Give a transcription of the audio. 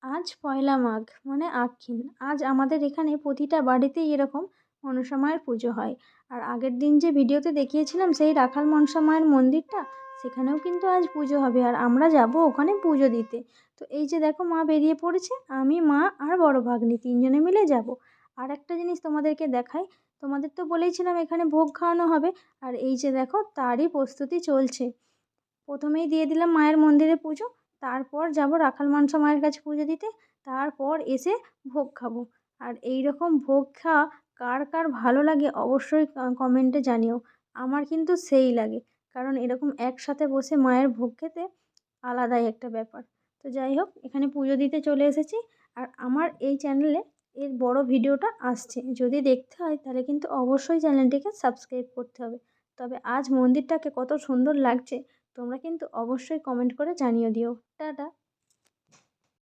আজ পয়লা মাঘ মানে আশ্বিন। আজ আমাদের এখানে প্রতিটা বাড়িতেই এরকম মনসা মায়ের পুজো হয়। আর আগের দিন যে ভিডিওতে দেখিয়েছিলাম সেই রাখাল মনসা মায়ের মন্দিরটা, সেখানেও কিন্তু আজ পুজো হবে আর আমরা যাব ওখানে পুজো দিতে। তো এই যে দেখো মা বেরিয়ে পড়েছে, আমি, মা আর বড় ভাগ্নি তিনজনে মিলে যাব। আর একটা জিনিস তোমাদেরকে দেখাই, তোমাদের তো বলেইছিলাম এখানে ভোগ খাওয়ানো হবে, আর এই যে দেখো তারই প্রস্তুতি চলছে। প্রথমেই দিয়ে দিলাম মায়ের মন্দিরে পুজো, তারপর যাব রাখাল মনসা মায়ের কাছে পুজো দিতে, তারপর এসে ভোগ খাবো। আর এই রকম ভোগ খাওয়া কার কার ভালো লাগে অবশ্যই কমেন্টে জানিও। আমার কিন্তু সেই লাগে, কারণ এরকম একসাথে বসে মায়ের ভোগ খেতে আলাদাই একটা ব্যাপার। তো যাই হোক, এখানে পুজো দিতে চলে এসেছি। আর আমার এই চ্যানেলে এর বড় ভিডিওটা আসছে, যদি দেখতে হয় তাহলে কিন্তু অবশ্যই চ্যানেলটিকে সাবস্ক্রাইব করতে হবে। তবে আজ মন্দিরটাকে কত সুন্দর লাগছে তোমরা কিন্তু অবশ্যই কমেন্ট করে জানিয়ে দিও। টাটা।